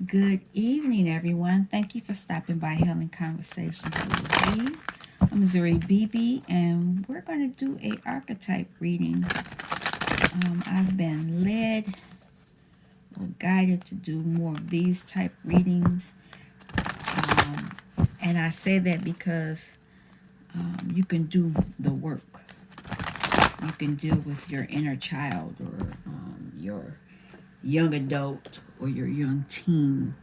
Good evening, everyone. Thank you for stopping by Healing Conversations with Z. I'm Zuri BB, and we're going to do a archetype reading. I've been led or guided to do more of these type readings, and I say that because you can do the work. You can deal with your inner child or your young adult or your young teen.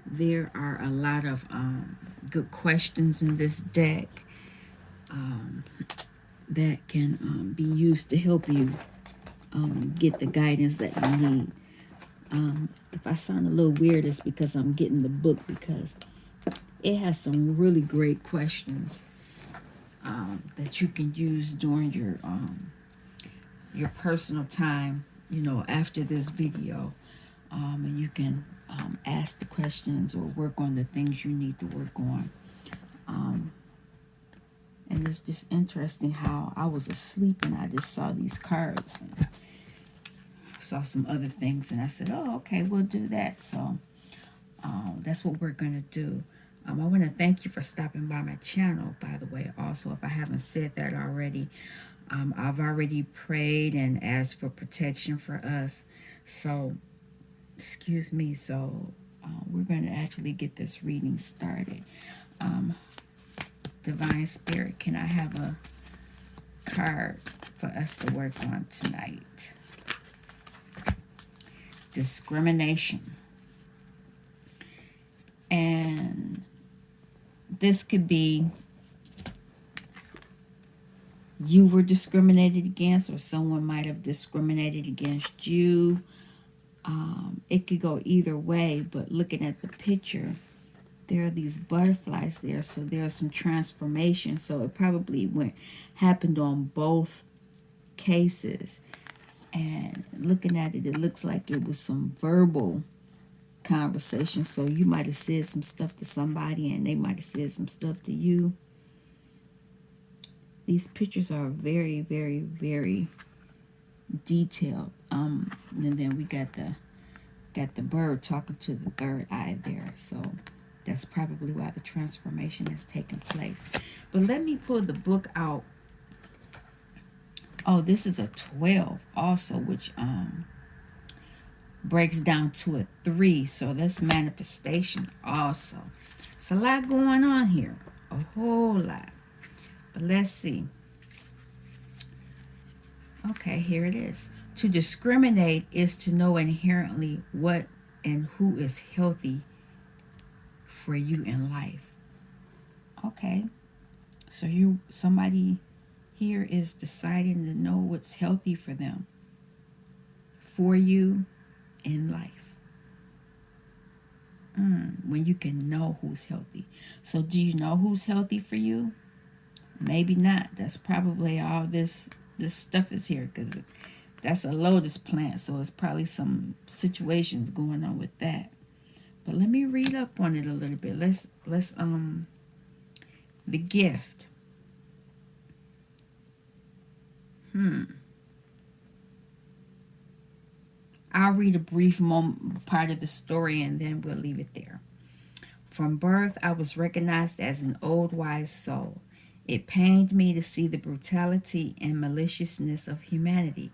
There are a lot of good questions in this deck that can be used to help you get the guidance that you need. If I sound a little weird, it's because I'm getting the book because it has some really great questions that you can use during your personal time, after this video. And you can ask the questions or work on the things you need to work on. And it's just interesting how I was asleep and I just saw these cards and saw some other things, and I said, oh, okay, we'll do that. So that's what we're going to do. I want to thank you for stopping by my channel, by the way. Also, if I haven't said that already, I've already prayed and asked for protection for us. So, excuse me. So, we're going to actually get this reading started. Divine Spirit, can I have a card for us to work on tonight? Discrimination. And this could be you were discriminated against, or someone might have discriminated against you. It could go either way, but looking at the picture, there are these butterflies there, so there's some transformation. So it probably happened on both cases. And looking at it, it looks like it was some verbal conversation. So you might have said some stuff to somebody and they might have said some stuff to you. These pictures are very, very, very detailed. And then we got the bird talking to the third eye there. So that's probably why the transformation has taken place. But let me pull the book out. Oh, this is a 12 also, which breaks down to a 3. So that's manifestation also. It's a lot going on here. A whole lot. But let's see. Okay, here it is. To discriminate is to know inherently what and who is healthy for you in life. Okay. So somebody here is deciding to know what's healthy for them, for you in life. When you can know who's healthy. So do you know who's healthy for you? Maybe not. That's probably all this stuff is here, because that's a lotus plant, so it's probably some situations going on with that. But let me read up on it a little bit. Let's the gift. I'll read a brief part of the story and then we'll leave it there. From birth, I was recognized as an old wise soul. It pained me to see the brutality and maliciousness of humanity,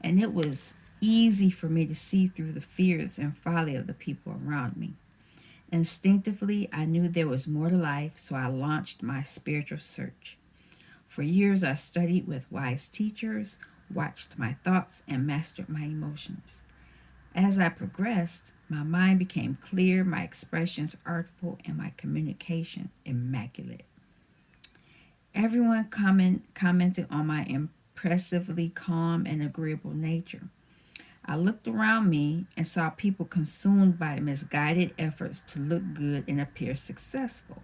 and it was easy for me to see through the fears and folly of the people around me. Instinctively, I knew there was more to life, so I launched my spiritual search. For years, I studied with wise teachers, watched my thoughts, and mastered my emotions. As I progressed, my mind became clear, my expressions artful, and my communication immaculate. Everyone commented on my impressively calm and agreeable nature. I looked around me and saw people consumed by misguided efforts to look good and appear successful.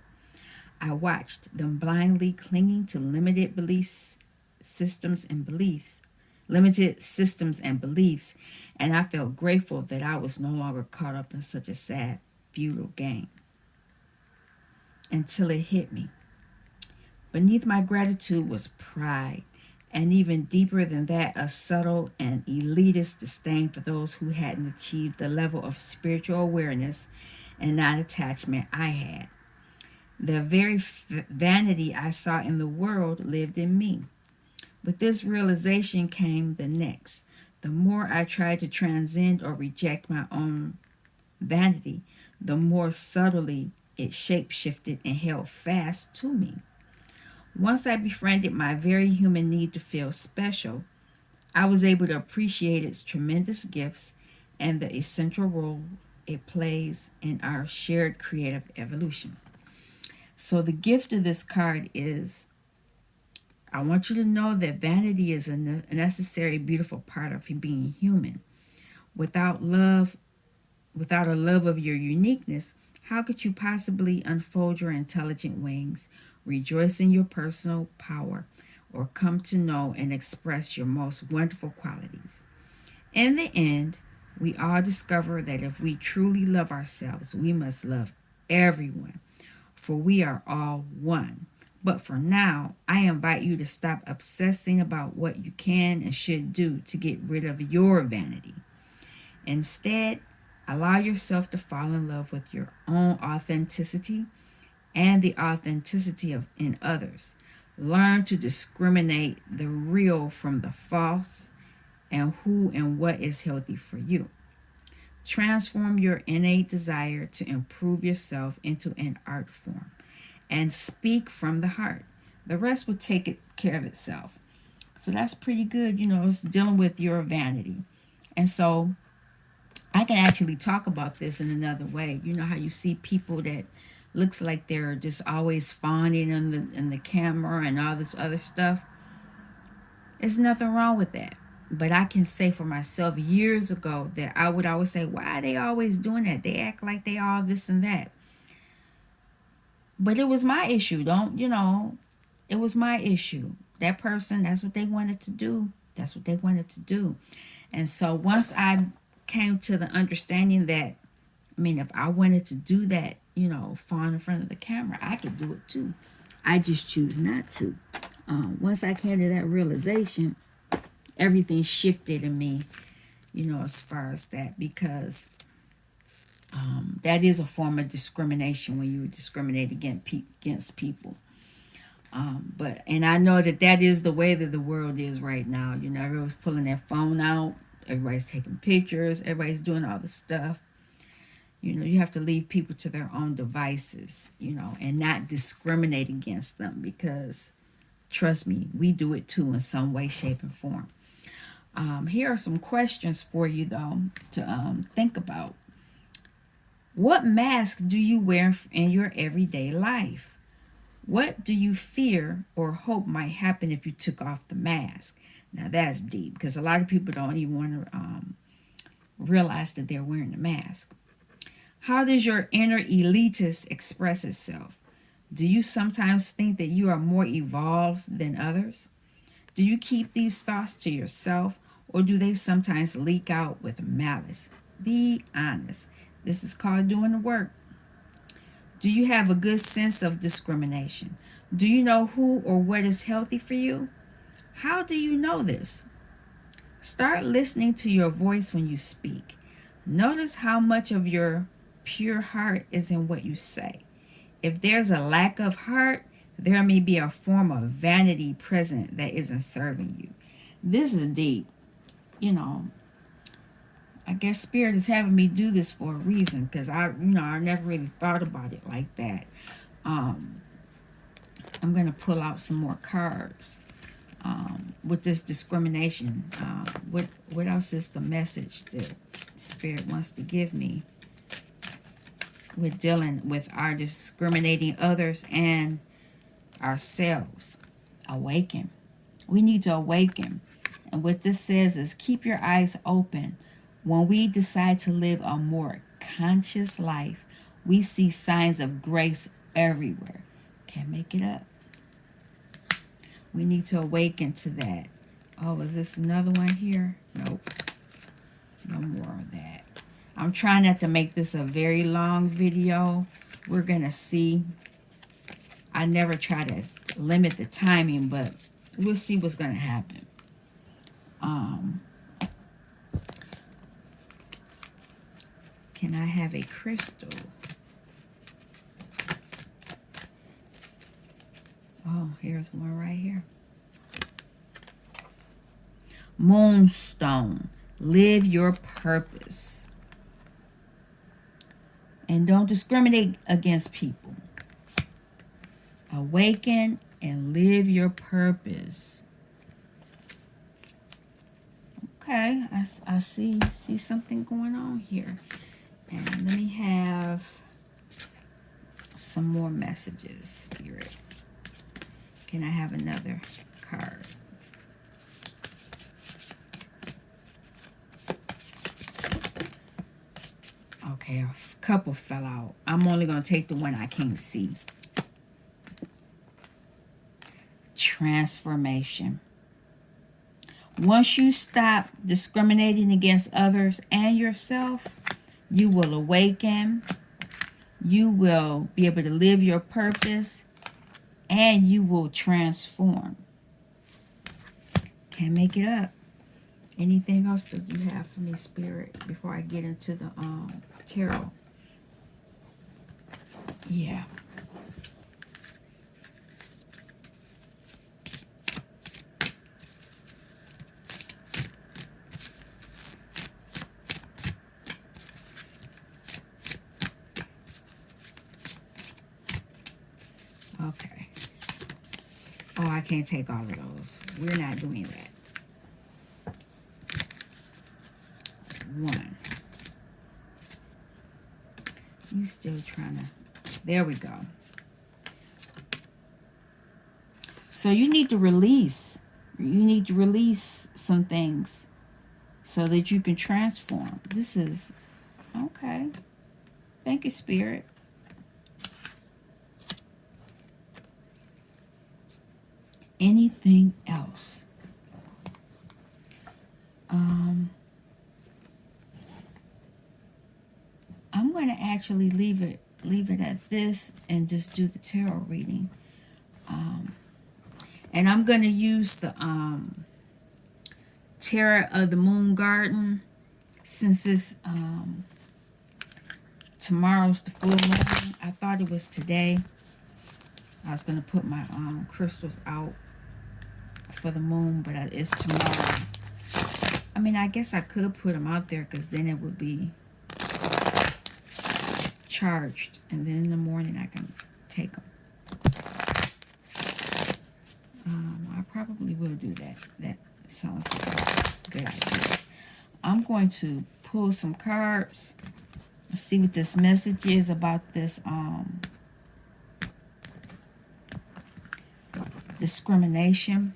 I watched them blindly clinging to limited systems and beliefs, and I felt grateful that I was no longer caught up in such a sad, futile game. Until it hit me. Beneath my gratitude was pride, And even deeper than that, a subtle and elitist disdain for those who hadn't achieved the level of spiritual awareness and non attachment I had. The very vanity I saw in the world lived in me. With this realization came the next. The more I tried to transcend or reject my own vanity, the more subtly it shape-shifted and held fast to me. Once I befriended my very human need to feel special, I was able to appreciate its tremendous gifts and the essential role it plays in our shared creative evolution. So, the gift of this card is I want you to know that vanity is a necessary, beautiful part of being human. Without love, without a love of your uniqueness, how could you possibly unfold your intelligent wings, rejoice in your personal power, or come to know and express your most wonderful qualities? In the end, we all discover that if we truly love ourselves, we must love everyone, for we are all one. But for now, I invite you to stop obsessing about what you can and should do to get rid of your vanity. Instead, allow yourself to fall in love with your own authenticity and the authenticity of in others. Learn to discriminate the real from the false and who and what is healthy for you. Transform your innate desire to improve yourself into an art form and speak from the heart. The rest will care of itself. So that's pretty good. It's dealing with your vanity. And so I can actually talk about this in another way. You know how you see people that looks like they're just always fawning in the camera and all this other stuff. There's nothing wrong with that. But I can say for myself years ago that I would always say, why are they always doing that? They act like they all this and that. But it was my issue. It was my issue. That person, that's what they wanted to do. That's what they wanted to do. And so once I came to the understanding that, if I wanted to do that, fall in front of the camera, I could do it too. I just choose not to. Once I came to that realization, everything shifted in me, as far as that, because that is a form of discrimination when you discriminate against people. And I know that is the way that the world is right now. Everybody's pulling their phone out, everybody's taking pictures, everybody's doing all this stuff. You have to leave people to their own devices, and not discriminate against them, because trust me, we do it too in some way, shape, and form. Here are some questions for you, though, to think about. What mask do you wear in your everyday life? What do you fear or hope might happen if you took off the mask? Now that's deep, because a lot of people don't even want to realize that they're wearing a mask. How does your inner elitist express itself? Do you sometimes think that you are more evolved than others? Do you keep these thoughts to yourself, or do they sometimes leak out with malice? Be honest. This is called doing the work. Do you have a good sense of discrimination? Do you know who or what is healthy for you? How do you know this? Start listening to your voice when you speak. Notice how much of your pure heart is in what you say. If there's a lack of heart, there may be a form of vanity present that isn't serving you. This is deep. I guess Spirit is having me do this for a reason, because I never really thought about it like that. I'm going to pull out some more cards with this discrimination. What else is the message that Spirit wants to give me with dealing with our discriminating others and ourselves? Awaken. We need to awaken. And what this says is keep your eyes open. When we decide to live a more conscious life, we see signs of grace everywhere. Can't make it up. We need to awaken to that. Oh, is this another one here? Nope. No more of that. I'm trying not to make this a very long video. We're going to see. I never try to limit the timing, but we'll see what's going to happen. Can I have a crystal? Oh, here's one right here. Moonstone. Live your purpose. And don't discriminate against people. Awaken and live your purpose. Okay, I see something going on here. And let me have some more messages, Spirit. Can I have another card? Okay, a couple fell out. I'm only going to take the one I can't see. Transformation. Once you stop discriminating against others and yourself, you will awaken. You will be able to live your purpose, and you will transform. Can't make it up. Anything else that you have for me, Spirit, before I get into the tarot? Yeah. Okay. Oh, I can't take all of those. We're not doing that. One. You still trying to... There we go. So you need to release. You need to release some things so that you can transform. This is... Okay. Thank you, Spirit. Anything else? I'm going to actually leave it at this and just do the tarot reading. And I'm going to use the Tarot of the Moon Garden, since it's tomorrow's the full moon. I thought it was today. I was going to put my crystals out for the moon, but it's tomorrow. I mean, I guess I could put them out there, because then it would be charged, and then in the morning I can take them. I probably will do that. That sounds like a good idea. I'm going to pull some cards. Let's see what this message is about this discrimination.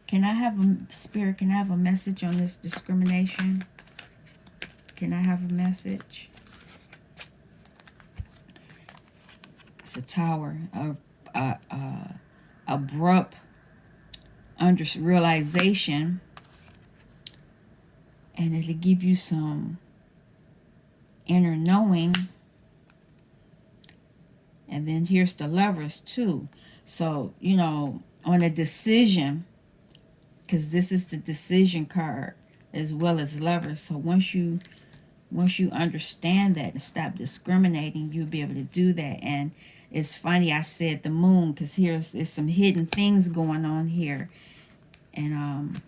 Can I have a Spirit? Can I have a message on this discrimination? Can I have a message? It's a Tower of abrupt under realization, and it'll give you some inner knowing. And then here's the Lovers too. So, you know, on a decision, because this is the decision card as well as Lovers. So once you understand that and stop discriminating, you'll be able to do that. And it's funny I said the moon, because there's some hidden things going on here. And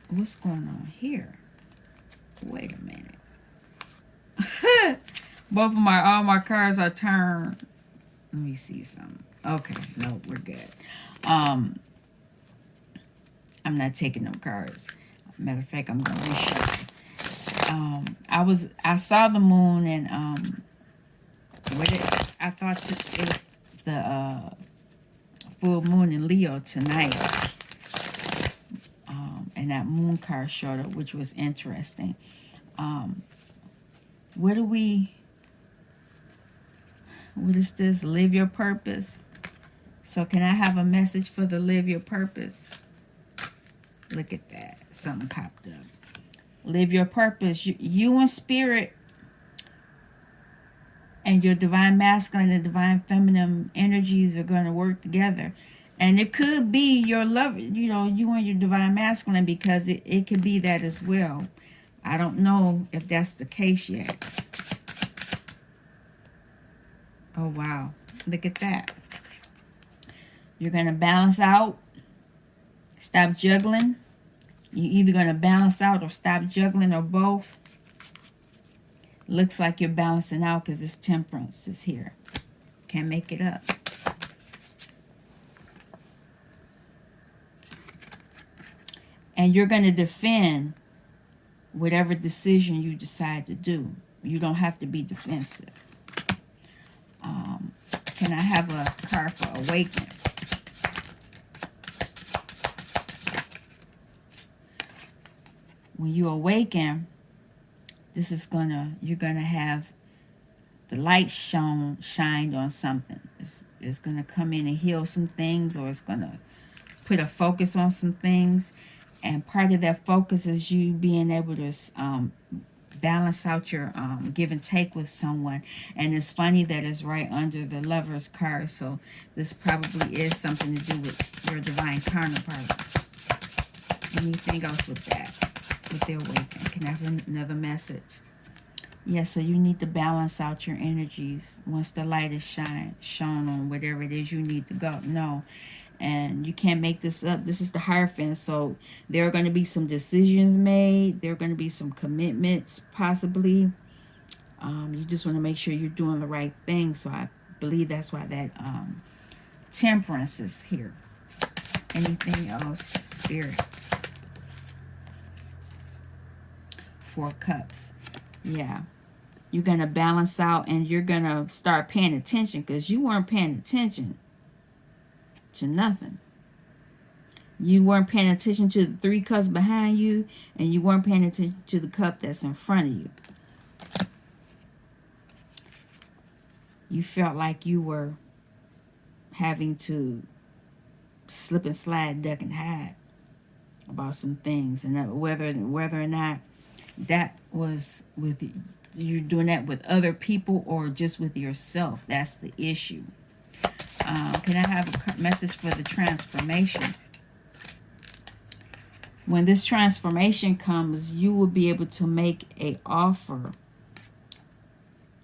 what's going on here? Wait a minute. Both of all my cards are turned. Let me see something. Okay, no, we're good. I'm not taking them cards. Matter of fact, I'm gonna reshuffle. I saw the moon, and I thought it was the full moon in Leo tonight. And that moon card showed up, which was interesting. What is this? Live your purpose. So can I have a message for the live your purpose? Look at that. Something popped up. Live your purpose. You and Spirit and your divine masculine and divine feminine energies are going to work together. And it could be your love, you know, you and your divine masculine, because it could be that as well. I don't know if that's the case yet. Oh, wow. Look at that. You're going to balance out. Stop juggling. You're either going to balance out or stop juggling, or both. Looks like you're balancing out because this temperance is here. Can't make it up. And you're going to defend whatever decision you decide to do. You don't have to be defensive. Can I have a card for awakening? When you awaken, this is you're gonna have the light shined on something. It's gonna come in and heal some things, or it's gonna put a focus on some things. And part of that focus is you being able to balance out your give and take with someone. And it's funny that it's right under the Lover's card, so this probably is something to do with your divine counterpart. Anything else with that, with their awakening? Can I have another message? Yeah, so you need to balance out your energies once the light is shown on whatever it is you need to go. No. And you can't make this up. This is the Hierophant. So there are going to be some decisions made. There are going to be some commitments, possibly. You just want to make sure you're doing the right thing. So I believe that's why that temperance is here. Anything else, Spirit? 4 Cups. Yeah. You're going to balance out, and you're going to start paying attention, because you weren't paying attention to nothing. You weren't paying attention to the 3 cups behind you, and you weren't paying attention to the cup that's in front of you. You felt like you were having to slip and slide, duck and hide about some things, and that whether or not that was with you're doing that with other people or just with yourself. That's the issue. Can I have a message for the transformation? When this transformation comes, you will be able to make a offer,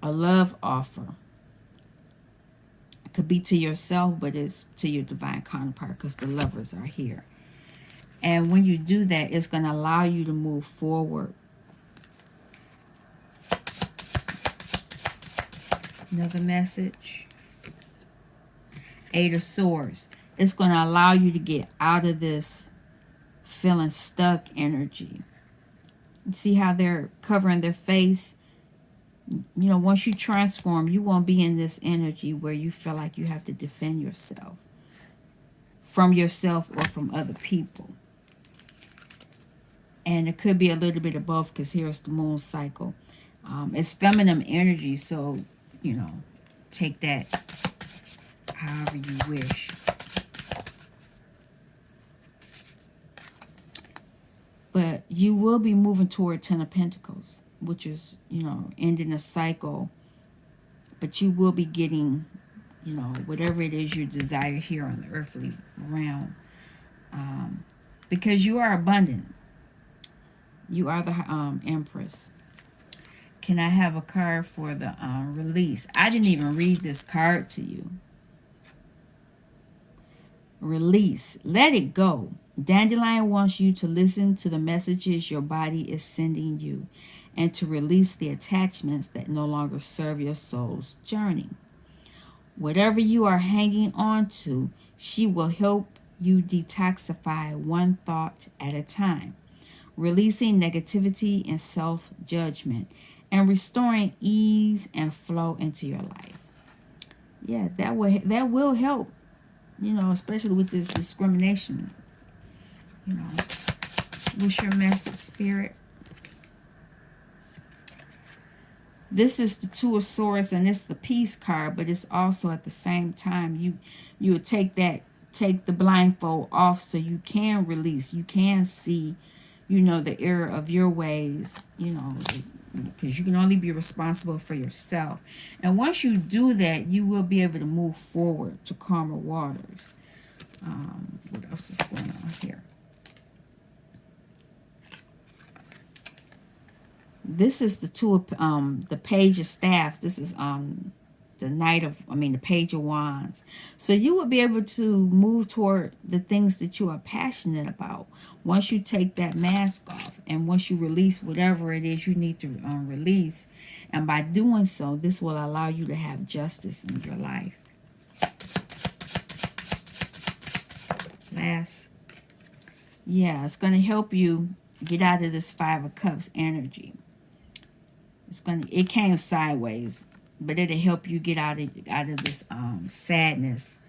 a love offer. It could be to yourself, but it's to your divine counterpart, because the Lovers are here. And when you do that, it's going to allow you to move forward. Another message. 8 of Swords. It's going to allow you to get out of this feeling stuck energy. See how they're covering their face? You know, once you transform, you won't be in this energy where you feel like you have to defend yourself from yourself or from other people. And it could be a little bit of both, because here's the moon cycle. It's feminine energy, so, you know, take that however you wish. But you will be moving toward 10 of Pentacles, which is, you know, ending a cycle. But you will be getting, you know, whatever it is you desire here on the earthly realm. Because you are abundant. You are the Empress. Can I have a card for the release? I didn't even read this card to you. Release. Let it go. Dandelion wants you to listen to the messages your body is sending you, and to release the attachments that no longer serve your soul's journey. Whatever you are hanging on to, she will help you detoxify one thought at a time, releasing negativity and self-judgment, and restoring ease and flow into your life. Yeah, that will help, you know, especially with this discrimination. You know, what's your message, Spirit? This is the 2 of Swords, and it's the Peace card, but it's also at the same time you would take the blindfold off, so you can release, you can see, you know, the error of your ways, you know, because you can only be responsible for yourself. And once you do that, you will be able to move forward to calmer waters. What else is going on here? This is the page of staffs. This is the page of wands. So you will be able to move toward the things that you are passionate about once you take that mask off, and once you release whatever it is you need to release. And by doing so, this will allow you to have justice in your life. It's going to help you get out of this Five of Cups energy. It came sideways, but it'll help you get out of this sadness.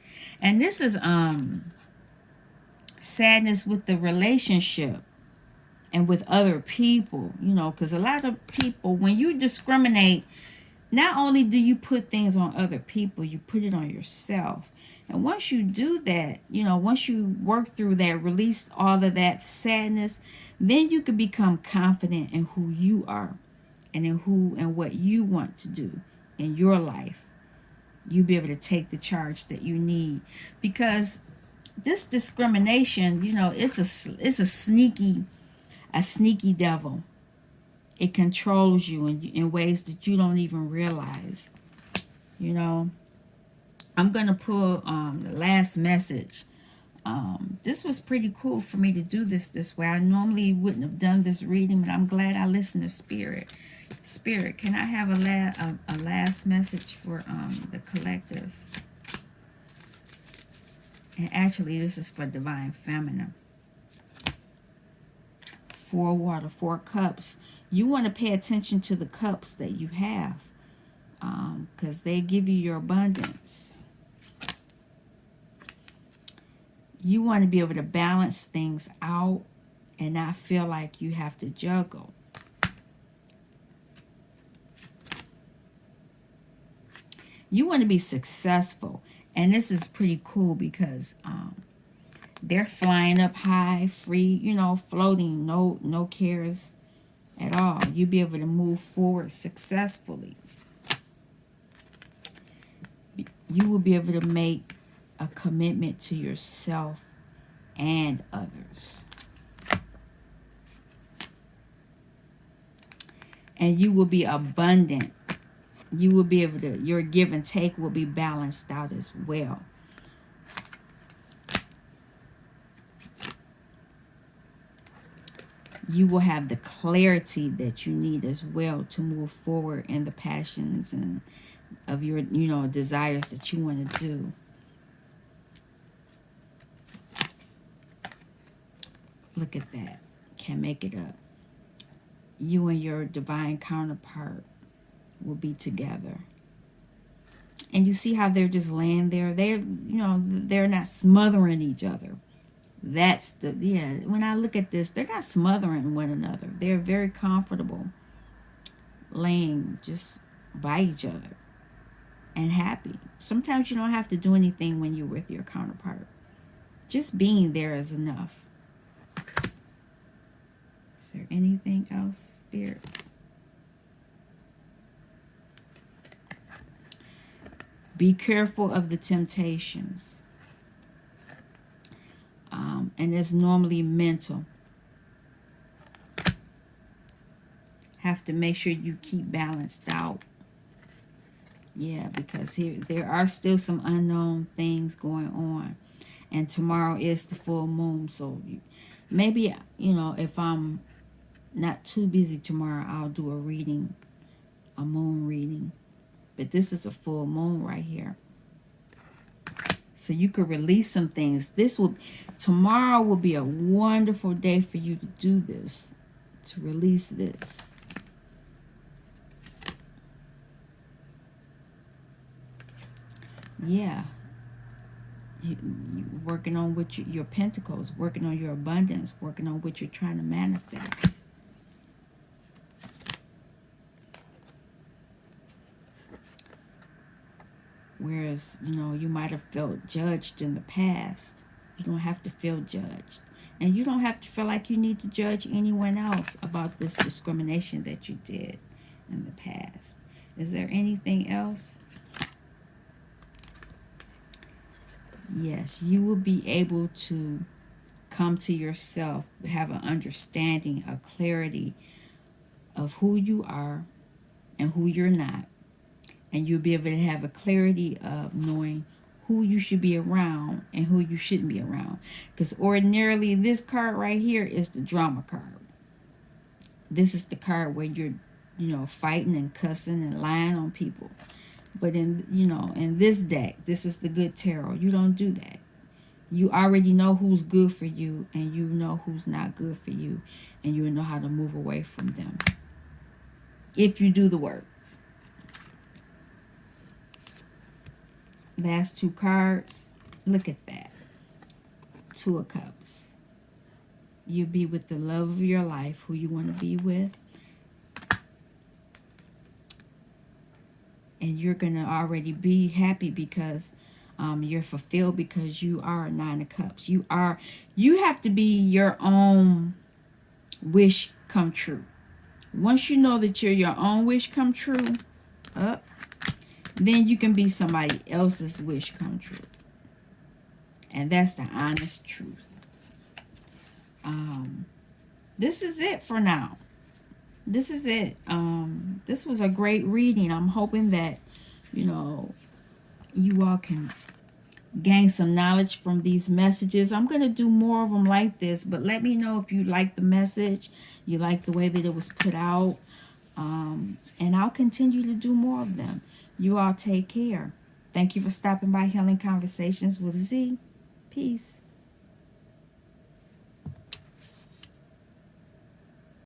And this is sadness with the relationship and with other people, because a lot of people, when you discriminate, not only do you put things on other people, you put it on yourself. And once you do that, once you work through that, release all of that sadness, then you can become confident in who you are and in who and what you want to do in your life. You'll be able to take the charge that you need, because this discrimination, it's a sneaky devil. It controls you in ways that you don't even realize. I'm going to pull the last message. This was pretty cool for me to do this way. I normally wouldn't have done this reading, but I'm glad I listened to Spirit. Spirit, can I have a last message for the collective? And actually, this is for Divine Feminine. 4 water, 4 cups. You want to pay attention to the cups that you have, because they give you your abundance. You want to be able to balance things out and not feel like you have to juggle. You want to be successful. And this is pretty cool because they're flying up high, free, floating, no cares at all. You'll be able to move forward successfully. You will be able to make a commitment to yourself and others. And you will be abundant. You will be able to, your give and take will be balanced out as well. You will have the clarity that you need as well to move forward in the passions and of your, desires that you want to do. Look at that. Can't make it up. You and your divine counterpart will be together. And you see how they're just laying there. They're not smothering each other. That's when I look at this, they're not smothering one another. They're very comfortable laying just by each other and happy. Sometimes you don't have to do anything when you're with your counterpart. Just being there is enough. Is there anything else, Spirit? Be careful of the temptations. And it's normally mental. Have to make sure you keep balanced out. Yeah, because there are still some unknown things going on. And tomorrow is the full moon. So maybe, if I'm not too busy tomorrow, I'll do a moon reading. But this is a full moon right here. So you could release some things. Tomorrow will be a wonderful day for you to do this, to release this. Yeah. You working on what your pentacles, working on your abundance, working on what you're trying to manifest. Whereas, you might have felt judged in the past. You don't have to feel judged. And you don't have to feel like you need to judge anyone else about this discrimination that you did in the past. Is there anything else? Yes, you will be able to come to yourself, have an understanding, a clarity of who you are and who you're not. And you'll be able to have a clarity of knowing who you should be around and who you shouldn't be around. Because ordinarily, this card right here is the drama card. This is the card where you're, fighting and cussing and lying on people. But in this deck, this is the good tarot. You don't do that. You already know who's good for you and you know who's not good for you, and you know how to move away from them if you do the work. Last two cards, look at that. Two of Cups. You'll be with the love of your life, who you want to be with. And you're going to already be happy because you're fulfilled, because you are a Nine of Cups. You have to be your own wish come true. Once you know that you're your own wish come true, then you can be somebody else's wish come true. And that's the honest truth. This is it for now. This is it. This was a great reading. I'm hoping that, you all can gain some knowledge from these messages. I'm going to do more of them like this, but let me know if you like the message, you like the way that it was put out, and I'll continue to do more of them. You all take care. Thank you for stopping by Healing Conversations with Z. Peace.